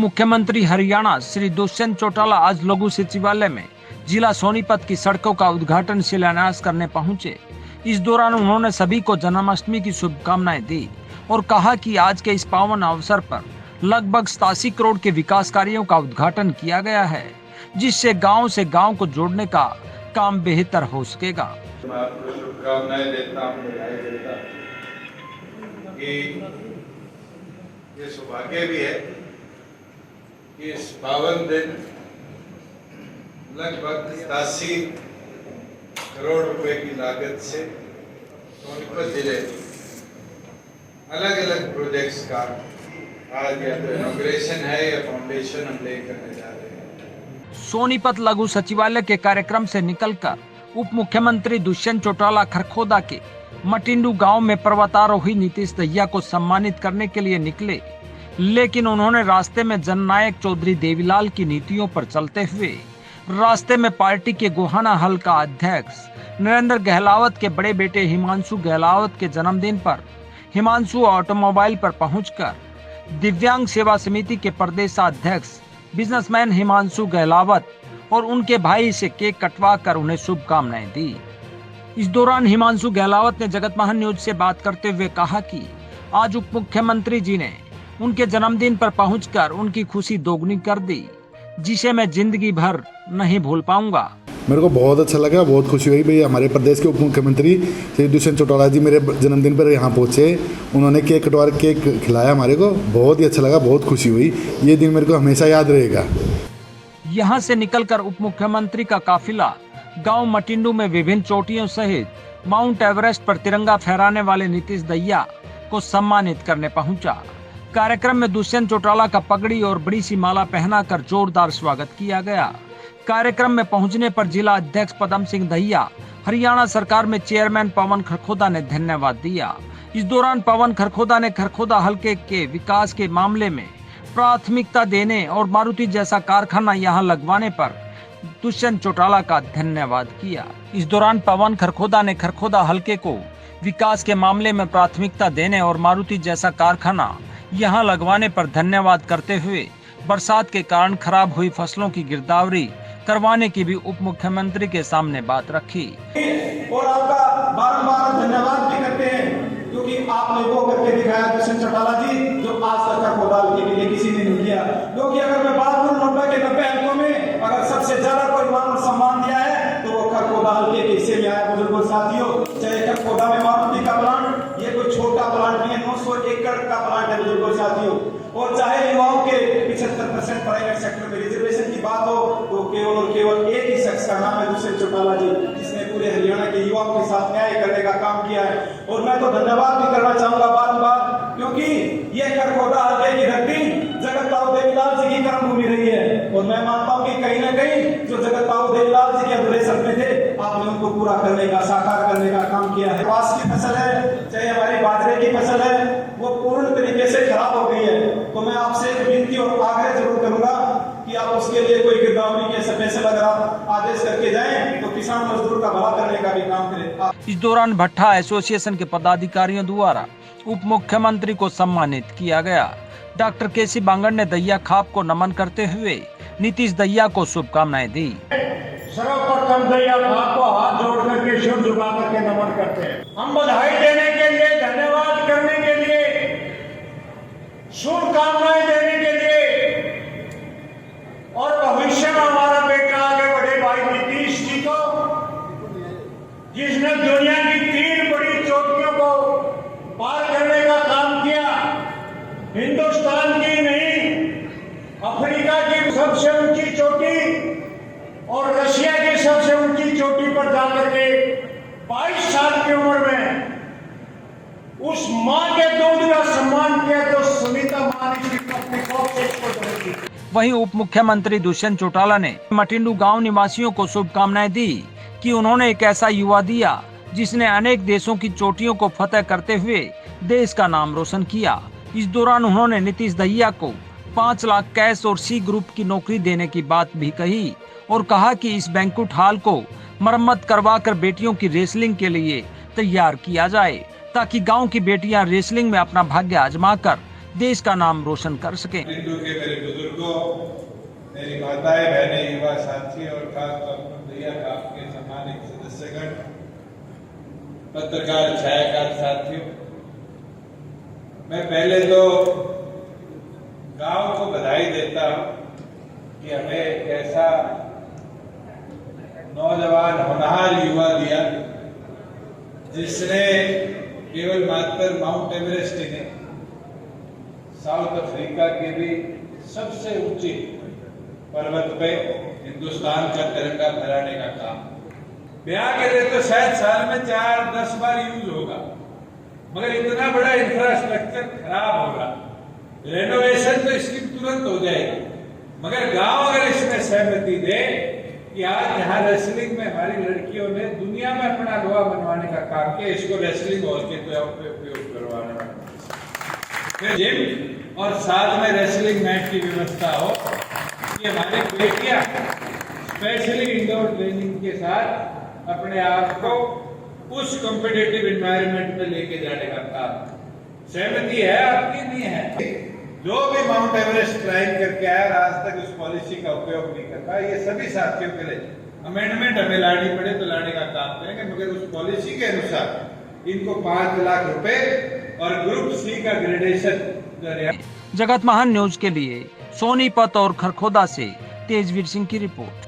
मुख्यमंत्री हरियाणा श्री दुष्यंत चौटाला आज लघु सचिवालय में जिला सोनीपत की सड़कों का उद्घाटन शिलान्यास करने पहुंचे। इस दौरान उन्होंने सभी को जन्माष्टमी की शुभकामनाएं दी और कहा कि आज के इस पावन अवसर पर लगभग 87 करोड़ के विकास कार्यों का उद्घाटन किया गया है, जिससे गांव से गांव को जोड़ने का काम बेहतर हो सकेगा। मैं आपको शुभकामनाएं देता हूं, बधाई देता कि ये सौभाग्य भी है कि इस पावन दिन लगभग 87 करोड़ रुपए की लागत से सोनीपत जिले अलग अलग प्रोजेक्ट्स का आज या तो इनॉग्रेशन है या फाउंडेशन हम ले करने जा रहे हैं। सोनीपत लघु सचिवालय के कार्यक्रम से निकलकर उप मुख्यमंत्री दुष्यंत चौटाला खरखोदा के मटिंडू गांव में पर्वतारोही नीतीश दहिया को सम्मानित करने के लिए निकले, लेकिन उन्होंने रास्ते में जननायक चौधरी देवीलाल की नीतियों पर चलते हुए रास्ते में पार्टी के गोहाना हल्का अध्यक्ष नरेंद्र गहलावत के बड़े बेटे हिमांशु गहलावत के जन्मदिन पर हिमांशु ऑटोमोबाइल पर पहुंचकर दिव्यांग सेवा समिति के प्रदेशाध्यक्ष बिजनेसमैन हिमांशु गहलावत और उनके भाई से केक कटवा कर उन्हें शुभकामनाएं दी। इस दौरान हिमांशु गहलावत ने जगत महान न्यूज से बात करते हुए कहा कि आज उप मुख्यमंत्री जी ने उनके जन्मदिन पर पहुंचकर उनकी खुशी दोगुनी कर दी, जिसे मैं जिंदगी भर नहीं भूल पाऊंगा। मेरे को बहुत अच्छा लगा, बहुत खुशी हुई भाई। हमारे प्रदेश के उप मुख्यमंत्री श्री दुष्यंत चौटाला जी मेरे जन्मदिन पर यहाँ पहुँचे, उन्होंने केक कटवा केक खिलाया हमारे को, बहुत ही अच्छा लगा, बहुत खुशी हुई। ये दिन मेरे को हमेशा याद रहेगा। यहाँ से निकलकर उप मुख्यमंत्री का काफिला गांव मटिंडू में विभिन्न चोटियों सहित माउंट एवरेस्ट पर तिरंगा फहराने वाले नीतीश दहिया को सम्मानित करने पहुंचा। कार्यक्रम में दुष्यंत चौटाला का पगड़ी और बड़ी सी माला पहनाकर जोरदार स्वागत किया गया। कार्यक्रम में पहुंचने पर जिला अध्यक्ष पदम सिंह दहिया, हरियाणा सरकार में चेयरमैन पवन खरखोदा ने धन्यवाद दिया। इस दौरान पवन खरखोदा ने खरखोदा हल्के के विकास के मामले में प्राथमिकता देने और मारुति जैसा कारखाना यहां लगवाने पर दुष्यंत चौटाला का धन्यवाद किया। इस दौरान पवन खरखोदा ने खरखोदा हल्के को विकास के मामले में प्राथमिकता देने और मारुति जैसा कारखाना यहां लगवाने पर धन्यवाद करते हुए बरसात के कारण खराब हुई फसलों की गिरदावरी करवाने की भी उप मुख्यमंत्री के सामने बात रखी। और आपका बारंबार धन्यवाद भी करते हैं, क्योंकि आपने वो करके दिखाया दुष्यंत चौटाला जी, जो आज तक खरखोदा के लिए किसी ने नहीं किया। क्योंकि अगर मैं बात करूं 90 हल्कों में अगर सबसे ज्यादा कोई मान और सम्मान दिया है तो वो खरखोदा हल्के के हिस्से में आया। बुजुर्गों साथियों, चाहे खरखोदा में मारुति का प्लांट, ये कोई छोटा प्लांट नहीं है, 900 एकड़ का प्लांट है बुजुर्गों साथियों। और चाहे युवाओं के 75% प्राइवेट सेक्टर में रिजर्वेशन की बात हो तो केवल और केवल एक ही शख्स का नाम है दुष्यंत चौटाला जी, जिसने पूरे हरियाणा के युवाओं के साथ न्याय करने का काम किया है। और मैं तो धन्यवाद भी करना चाहूंगा बार-बार, क्योंकि ये खरखोदा हल्के की धरती जगत ताऊ देवीलाल जी की कर्मभूमि रही है। और मैं मानता हूं कि कहीं ना कहीं जो जगत ताऊ देवीलाल जी के अधूरे सपने थे, आपने उनको पूरा करने का, साकार करने का काम किया है। कपास की फसल है, चाहे हमारी बाजरे की फसल है, वो पूर्ण तरीके से खराब हो गई है। तो मैं आपसे एक विनती और आग्रह जरूर करूंगा कि आप उसके लिए कोई गिरदावरी के स्पेशल अगर आप आदेश करके जाएं तो किसान मजदूर का भला करने का भी काम करें। इस दौरान भट्टा एसोसिएशन के पदाधिकारियों द्वारा उप मुख्यमंत्री को सम्मानित किया गया। डॉक्टर केसी बांगड़ ने दहिया खाप को नमन करते हुए नीतीश दहिया को शुभकामनाएं दी। सर्वप्रथम दहिया खाप को हाथ जोड़ करके सिर झुका करके नमन करते हैं। हम बधाई देने के लिए, धन्यवाद करने के लिए, शुभकामनाएं देने के लिए और भविष्य में हमारा बेटा आगे बढ़े भाई नीतीश जी को, जिसने दुनिया की 3 बड़ी चोटियों को पार करने का काम किया, हिंदुस्तान की नहीं अफ्रीका की सबसे ऊंची चोटी और रशिया की सबसे ऊंची चोटी पर जाकर के 22 साल की उम्र में उस मां के दूध का सम्मान किया तो सुनीता मां ने अपने कौम से इसको दी। वहीं उप मुख्यमंत्री दुष्यंत चौटाला ने मटिंडू गांव निवासियों को शुभकामनाएं दी कि उन्होंने एक ऐसा युवा दिया जिसने अनेक देशों की चोटियों को फतेह करते हुए देश का नाम रोशन किया। इस दौरान उन्होंने नीतीश दहिया को 5 लाख कैश और सी ग्रुप की नौकरी देने की बात भी कही और कहा कि इस बैंक्वेट हॉल को मरम्मत करवाकर बेटियों की रेसलिंग के लिए तैयार किया जाए, ताकि गांव की बेटियां रेसलिंग में अपना भाग्य आजमा कर देश का नाम रोशन कर सकें। हिंदू के मेरे बुजुर्ग बुजुर्गों, मेरी माताएं, बहनें, युवा साथी और खासतौर पर दैया काफ के सम्मानित सदस्यगण, पत्रकार, छायाकार साथियों, मैं पहले तो गांव को बधाई देता हूं कि हमें एक ऐसा नौजवान होनहार युवा दिया जिसने केवल मात्र माउंट एवरेस्ट ही नहीं, साउथ अफ्रीका के भी सबसे ऊंची पर्वत पे हिंदुस्तान का तिरंगा फहराने का काम। ब्याह के लिए तो शायद साल में 4-10 बार यूज होगा, मगर इतना बड़ा इंफ्रास्ट्रक्चर खराब होगा, रेनोवेशन तो इसकी तुरंत हो जाएगी, मगर गांव अगर इसमें सहमति दे कि आज यहाँ रेसलिंग में हमारी लड़कियों ने दुनिया में अपना लोहा बनवाने का काम किया, इसको रेसलिंग हॉल के तौर पे उपयोग करवाने वाला, फिर जिम और साथ में रेसलिंग मैच की व्यवस्था हो कि हमारी बेटियां स्पेशली इंडोर ट्रेनिंग के साथ अपने आप को उस कॉम्पिटिटिव एनवायरनमेंट में लेके जाने का काम। सहमति है आपकी? नहीं है। जो भी माउंट एवरेस्ट क्लाइंब करके आया और आज तक उस पॉलिसी का उपयोग नहीं कर पाया, ये सभी साथियों के लिए अमेंडमेंट हमें लानी पड़े तो लाने का काम करेंगे, मगर उस पॉलिसी के अनुसार इनको 5 लाख रुपए और ग्रुप सी का ग्रेडेशन। जगत महान न्यूज के लिए सोनीपत और खरखोदा से तेजवीर सिंह की रिपोर्ट।